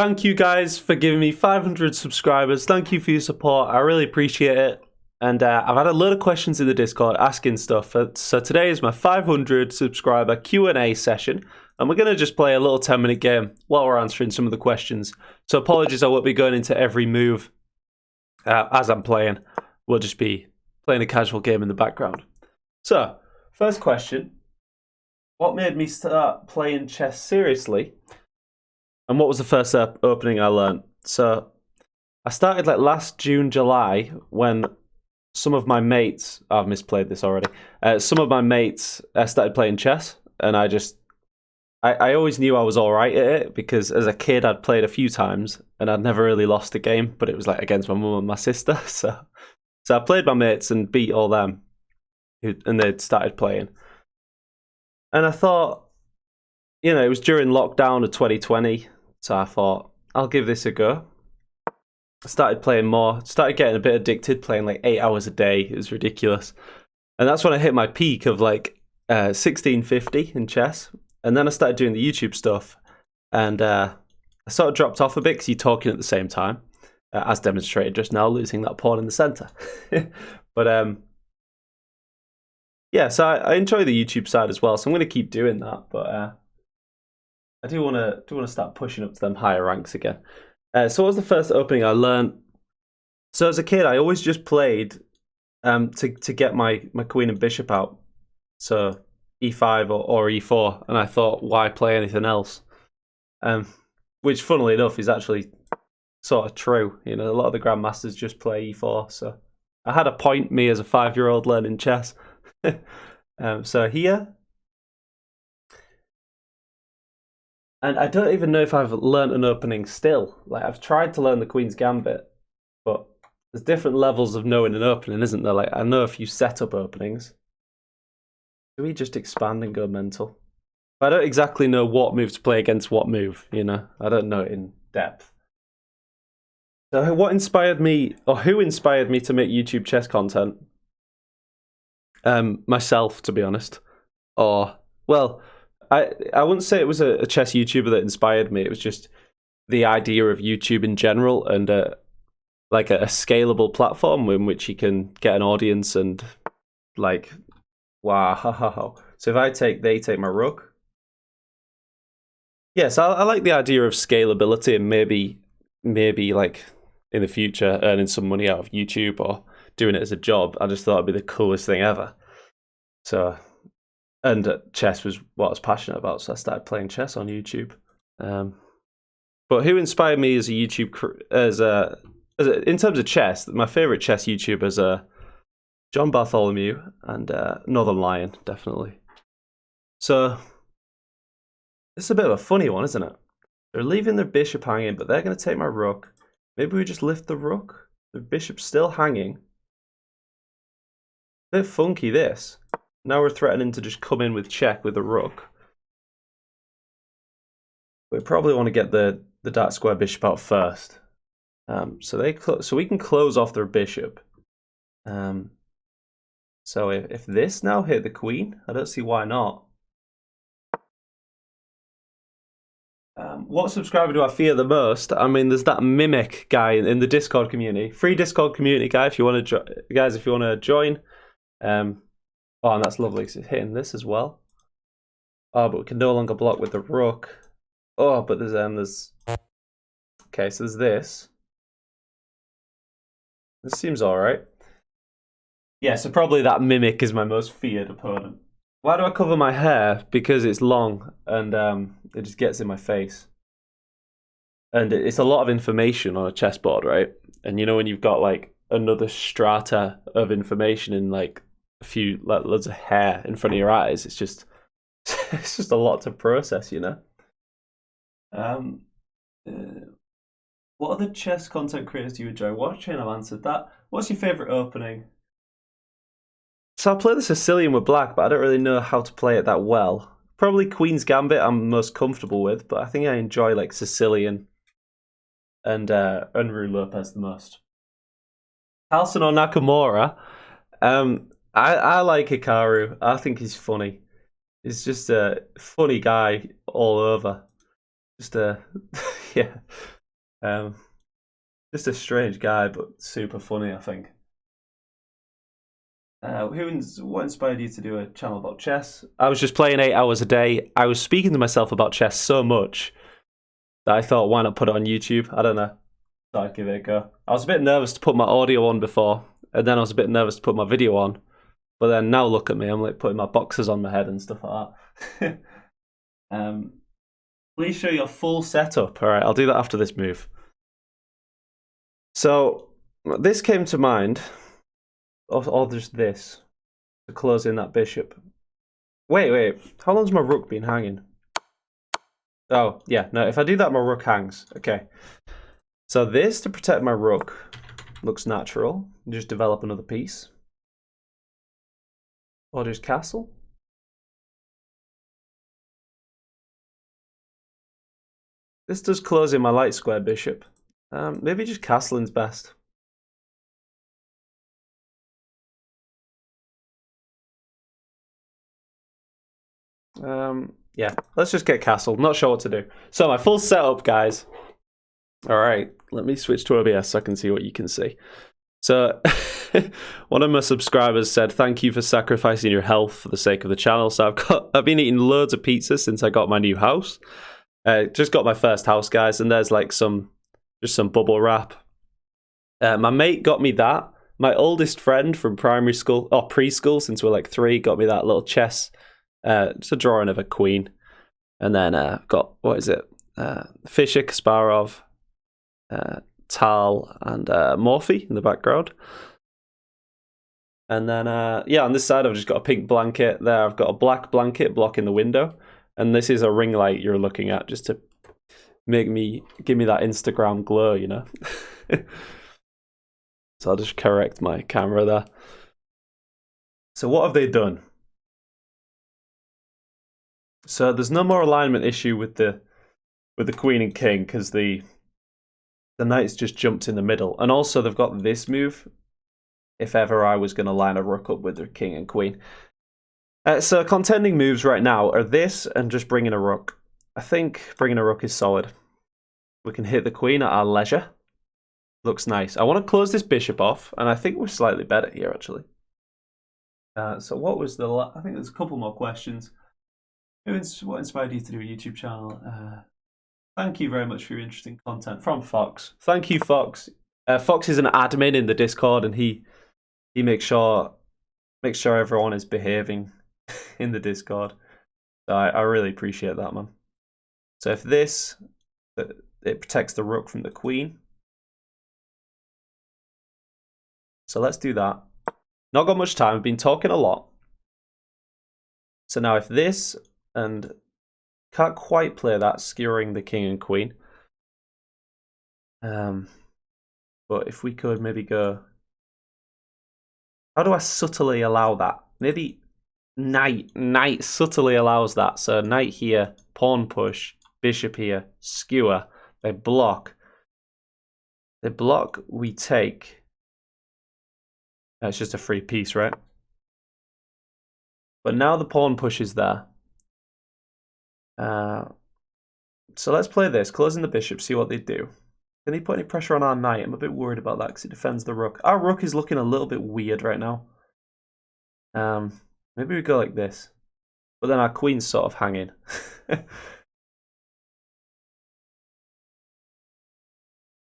thank you guys for giving me 500 subscribers. Thank you for your support. I really appreciate it. And I've had a lot of questions in the Discord asking stuff. So today is my 500 subscriber Q&A session. And we're going to just play a little 10-minute game while we're answering some of the questions. So apologies, I won't be going into every move as I'm playing. We'll just be playing a casual game in the background. So, first question. What made me start playing chess seriously? And what was the first opening I learned? So, I started like last June, July, when some of my mates... I've misplayed this already. Some of my mates started playing chess, and I always knew I was alright at it, because as a kid I'd played a few times, and I'd never really lost a game, but it was like against my mum and my sister, so I played my mates and beat all them, and they'd started playing. And I thought, you know, it was during lockdown of 2020, so I thought, I'll give this a go. I started playing more, started getting a bit addicted, playing like 8 hours a day. It was ridiculous. And that's when I hit my peak of like 1650 in chess. And then I started doing the YouTube stuff, and I sort of dropped off a bit because you're talking at the same time, as demonstrated just now, losing that pawn in the center. But yeah, so I enjoy the YouTube side as well, so I'm going to keep doing that. But I do want to start pushing up to them higher ranks again. So what was the first opening I learned? So as a kid, I always just played to get my queen and bishop out. So e5 or e4, and I thought, why play anything else? Which, funnily enough, is actually sort of true. You know, a lot of the grandmasters just play e4. So I had a point, me as a 5-year-old learning chess. So here, and I don't even know if I've learned an opening still. Like, I've tried to learn the Queen's Gambit, but there's different levels of knowing an opening, isn't there? Like, I know a few setup openings. Do we just expand and go mental? I don't exactly know what move to play against what move, you know? I don't know it in depth. So what inspired me, or who inspired me to make YouTube chess content? Myself, to be honest. Or, well, I wouldn't say it was a chess YouTuber that inspired me. It was just the idea of YouTube in general, and like a scalable platform in which you can get an audience and like... Wow. So if they take my rook. Yes, I like the idea of scalability, and maybe like in the future earning some money out of YouTube or doing it as a job. I just thought it'd be the coolest thing ever. So, and chess was what I was passionate about, so I started playing chess on YouTube. But who inspired me as a YouTube in terms of chess? My favorite chess YouTubers are John Bartholomew and Northern Lion, definitely. So, it's a bit of a funny one, isn't it? They're leaving their bishop hanging, but they're going to take my rook. Maybe we just lift the rook? The bishop's still hanging. A bit funky, this. Now we're threatening to just come in with check with the rook. We probably want to get the dark square bishop out first. So we can close off their bishop. So if this now hit the queen, I don't see why not. What subscriber do I fear the most? I mean, there's that Mimic guy in the Discord community. Free Discord community guy, if you want to join. Oh, and that's lovely, because it's hitting this as well. Oh, but we can no longer block with the rook. Oh, but there's... Okay, so there's this. This seems alright. Yeah, so probably that Mimic is my most feared opponent. Why do I cover my hair? Because it's long, and it just gets in my face. And it's a lot of information on a chessboard, right? And you know when you've got like another strata of information in like a few, like loads of hair in front of your eyes, it's just a lot to process, you know? What other chess content creators do you enjoy watching? I've answered that. What's your favourite opening? So I play the Sicilian with black, but I don't really know how to play it that well. Probably Queen's Gambit I'm most comfortable with, but I think I enjoy like Sicilian and Unruh Lopez the most. Carlson or Nakamura? I like Hikaru. I think he's funny. He's just a funny guy all over. Just a yeah, um, just a strange guy, but super funny, I think. What inspired you to do a channel about chess? I was just playing 8 hours a day. I was speaking to myself about chess so much that I thought, why not put it on YouTube? I don't know. Thought I'd give it a go. I was a bit nervous to put my audio on before, and then I was a bit nervous to put my video on. But then now look at me, I'm like putting my boxes on my head and stuff like that. Please show your full setup. All right, I'll do that after this move. So this came to mind, or just this, to close in that bishop. Wait, how long's my rook been hanging? Oh, yeah, no, if I do that, my rook hangs. Okay. So this, to protect my rook, looks natural. Just develop another piece. Or just castle. This does close in my light square bishop. Maybe just castling's best. Yeah, let's just get castled. Not sure what to do. So my full setup, guys. All right, let me switch to OBS so I can see what you can see. So one of my subscribers said, thank you for sacrificing your health for the sake of the channel. So I've been eating loads of pizza since I got my new house. Just got my first house, guys, and there's like just some bubble wrap. My mate got me that. My oldest friend from primary school, or preschool, since we're like 3, got me that little chess. It's a drawing of a queen. And then got, what is it? Fischer, Kasparov, Tal, and Morphy in the background. And then, yeah, on this side I've just got a pink blanket. There I've got a black blanket blocking the window. And this is a ring light you're looking at just to give me that Instagram glow, you know? So I'll just correct my camera there. So what have they done? So there's no more alignment issue with the queen and king because the knight's just jumped in the middle. And also they've got this move if ever I was going to line a rook up with the king and queen. So contending moves right now are this and just bringing a rook. I think bringing a rook is solid. We can hit the queen at our leisure. Looks nice. I want to close this bishop off, and I think we're slightly better here, actually. So what was the... I think there's a couple more questions. What inspired you to do a YouTube channel? Thank you very much for your interesting content. From Fox. Thank you, Fox. Fox is an admin in the Discord, and he makes sure everyone is behaving in the Discord. So I really appreciate that, man. So if this... it protects the rook from the queen. So let's do that. Not got much time. I've been talking a lot. So now if this, and can't quite play that, skewering the king and queen. But if we could maybe go... How do I subtly allow that? Maybe knight. Knight subtly allows that. So knight here, pawn push, bishop here, skewer. They block. We take... It's just a free piece, right? But now the pawn push is there. So let's play this. Closing the bishop, see what they do. Can he put any pressure on our knight? I'm a bit worried about that because it defends the rook. Our rook is looking a little bit weird right now. Maybe we go like this. But then our queen's sort of hanging.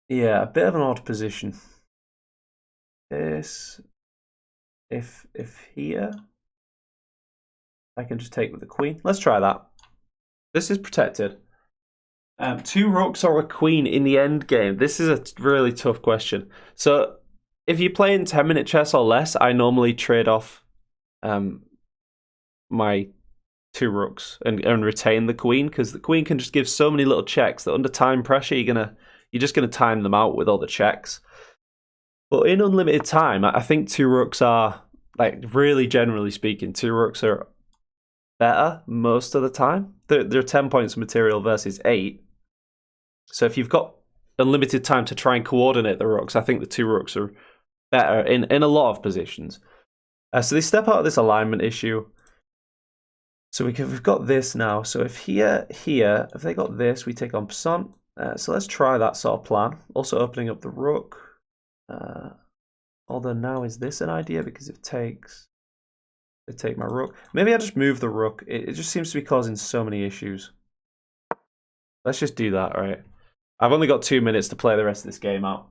Yeah, a bit of an odd position. This... If here, I can just take with the queen. Let's try that. This is protected. 2 rooks or a queen in the end game. This is a really tough question. So if you're playing 10-minute chess or less, I normally trade off my 2 rooks and retain the queen, because the queen can just give so many little checks that under time pressure you're just gonna time them out with all the checks. But in unlimited time, I think 2 rooks are, like, really generally speaking, 2 rooks are better most of the time. They're 10 points of material versus 8. So if you've got unlimited time to try and coordinate the rooks, I think the 2 rooks are better in a lot of positions. So they step out of this alignment issue. So we've got this now. So if here, if they got this, we take on passant. So let's try that sort of plan. Also opening up the rook. Although now is this an idea? Because if takes, they take my rook. Maybe I just move the rook. It just seems to be causing so many issues. Let's just do that, right? I've only got 2 minutes to play the rest of this game out.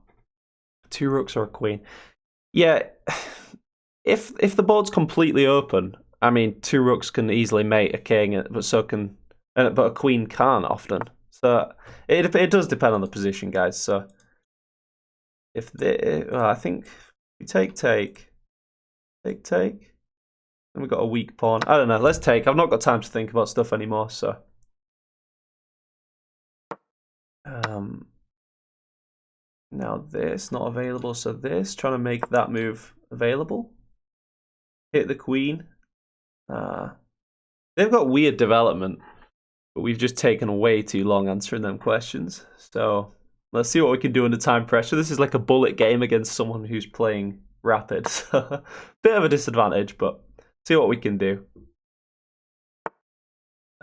2 rooks or a queen. Yeah, if the board's completely open, I mean, 2 rooks can easily mate a king, but a queen can't often. So it does depend on the position, guys. So if I think we take, and we've got a weak pawn. I don't know. Let's take. I've not got time to think about stuff anymore. So now this not available. So this trying to make that move available. Hit the queen. They've got weird development, but we've just taken way too long answering them questions. So let's see what we can do under time pressure. This is like a bullet game against someone who's playing rapid. So bit of a disadvantage, but see what we can do.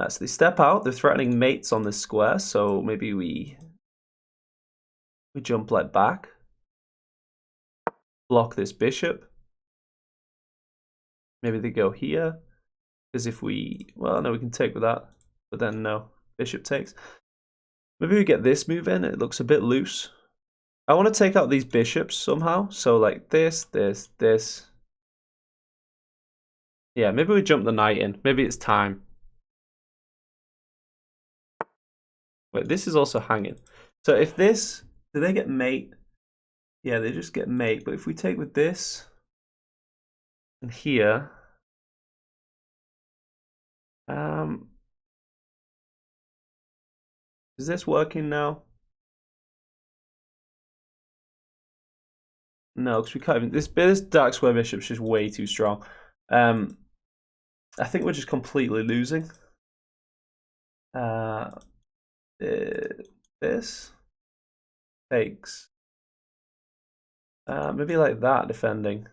So they step out. They're threatening mates on this square, so maybe we jump like back. Block this bishop. Maybe they go here. Because if we... Well, no, we can take with that. But then, no. Bishop takes. Maybe we get this move in. It looks a bit loose. I want to take out these bishops somehow. So, like this. Yeah, maybe we jump the knight in. Maybe it's time. Wait, this is also hanging. So if this... Do they get mate? Yeah, they just get mate. But if we take with this... And here... Is this working now? No, because we can't even... This dark square bishop's just way too strong. I think we're just completely losing. This takes. Maybe like that defending.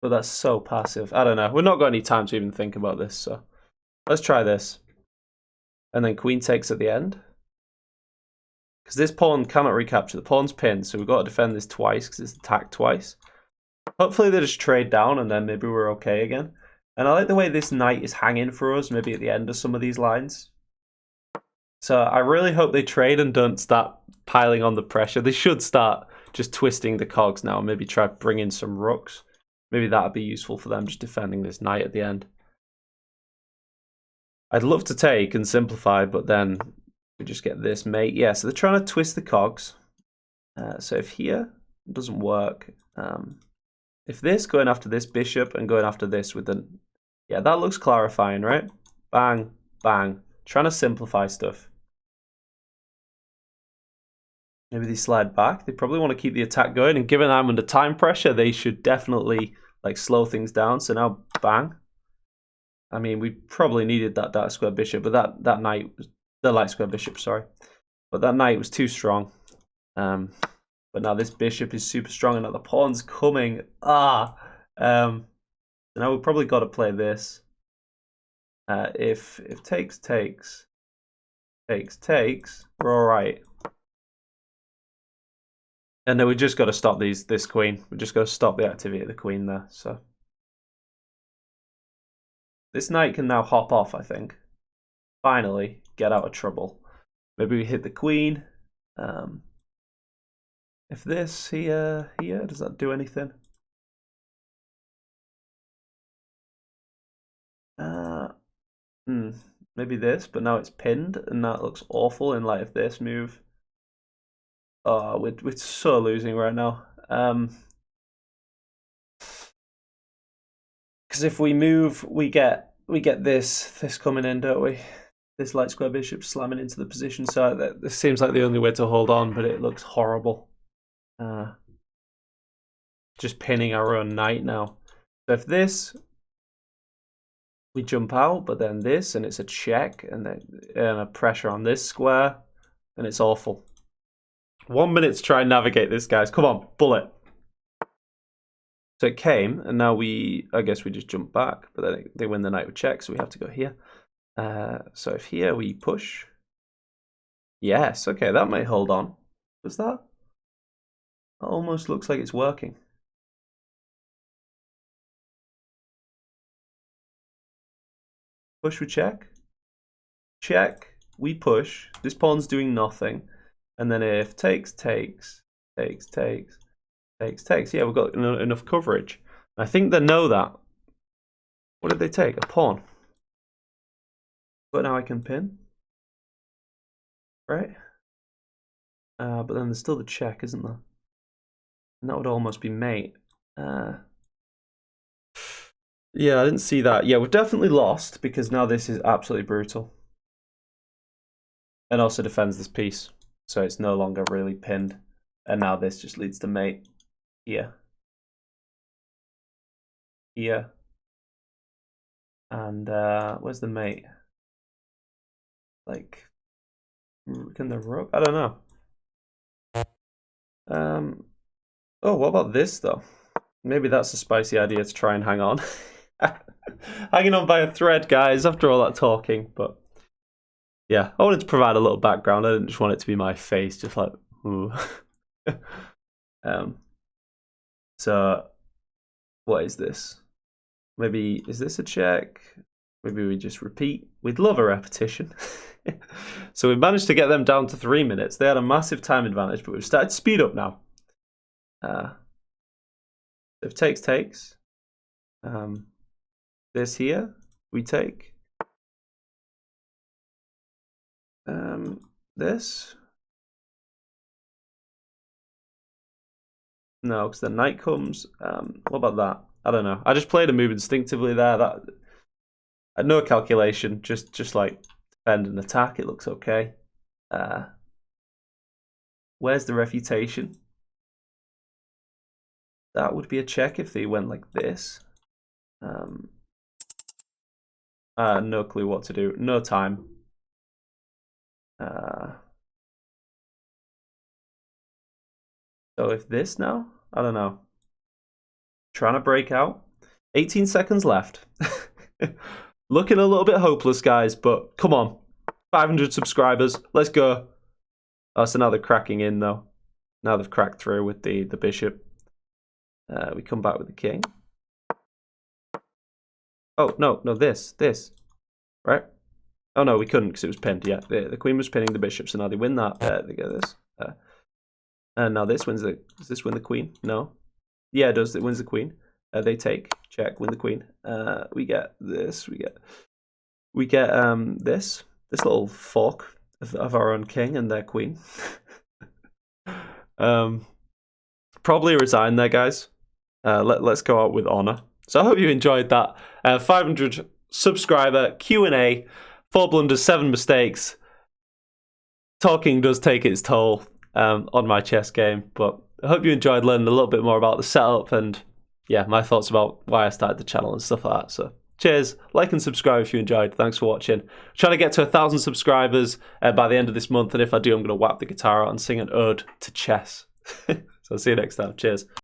But that's so passive. I don't know. We've not got any time to even think about this, so let's try this. And then queen takes at the end. Because this pawn cannot recapture. The pawn's pinned, so we've got to defend this twice because it's attacked twice. Hopefully they just trade down and then maybe we're okay again. And I like the way this knight is hanging for us, maybe at the end of some of these lines. So I really hope they trade and don't start piling on the pressure. They should start just twisting the cogs now and maybe try to bring in some rooks. Maybe that would be useful for them, just defending this knight at the end. I'd love to take and simplify, but then we just get this mate. Yeah, so they're trying to twist the cogs. So if here it doesn't work, if this, going after this bishop and going after this with the... Yeah, that looks clarifying, right? Bang, bang. Trying to simplify stuff. Maybe they slide back. They probably want to keep the attack going, and given I'm under time pressure, they should definitely like slow things down. So now, bang. I mean, we probably needed that dark square bishop, but that knight was the light square bishop, sorry. But that knight was too strong. But now this bishop is super strong, and now the pawn's coming. So now we've probably got to play this. If takes, we're all right. And then we just got to stop this queen. We just got to stop the activity of the queen there. So this knight can now hop off, I think. Finally, get out of trouble. Maybe we hit the queen. If this here, does that do anything? Maybe this, but now it's pinned, and that looks awful in light of this move. Oh, we're so losing right now. Because if we move, we get this coming in, don't we? This light square bishop slamming into the position. So this seems like the only way to hold on, but it looks horrible. Just pinning our own knight now. So if this, we jump out, but then this, and it's a check, and then a pressure on this square, and it's awful. 1 minute to try and navigate this, guys. Come on, bullet. So it came, and now I guess we just jump back, but then they win the knight with check, so we have to go here. So if here we push, yes, okay, that may hold on. Does that? That almost looks like it's working. Push, we check. Check, we push. This pawn's doing nothing. And then if takes, takes, takes, takes, takes, takes. Yeah, we've got enough coverage. I think they know that. What did they take? A pawn. But now I can pin. Right? But then there's still the check, isn't there? And that would almost be mate. Yeah, I didn't see that. Yeah, we've definitely lost because now this is absolutely brutal. And also defends this piece. So it's no longer really pinned. And now this just leads to mate. Here. Here. And where's the mate? Like, can the rook? I don't know. Oh, what about this though? Maybe that's a spicy idea to try and hang on. Hanging on by a thread, guys, after all that talking. But yeah, I wanted to provide a little background. I didn't just want it to be my face, just like, ooh. So, what is this? Maybe, is this a check? Maybe we just repeat. We'd love a repetition. So we've managed to get them down to 3 minutes. They had a massive time advantage, but we've started to speed up now. If takes, takes. This here, we take. This. No, because the knight comes. What about that? I don't know. I just played a move instinctively there. That no calculation, just like defend and attack. It looks okay. Where's the refutation? That would be a check if they went like this. No clue what to do. No time. So if this now? I don't know. Trying to break out. 18 seconds left. Looking a little bit hopeless, guys, but come on. 500 subscribers. Let's go. Oh, so now they're cracking in, though. Now they've cracked through with the bishop. We come back with the king. Oh, no, this. Right? Oh, no, we couldn't because it was pinned. Yeah, the queen was pinning the bishop, so now they win that. They get this. And now this wins the... Does this win the queen? No. Yeah, it does. It wins the queen. They take. Check. Win the queen. We get this. We get this little fork of our own king and their queen. Probably resign there, guys. Let's go out with honor. So I hope you enjoyed that 500 subscriber Q&A. 4 blunders, 7 mistakes. Talking does take its toll on my chess game, but I hope you enjoyed learning a little bit more about the setup and yeah, my thoughts about why I started the channel and stuff like that. So cheers, like and subscribe if you enjoyed. Thanks for watching. I'm trying to get to 1,000 subscribers by the end of this month, and if I do, I'm going to whap the guitar out and sing an ode to chess. So I'll see you next time. Cheers.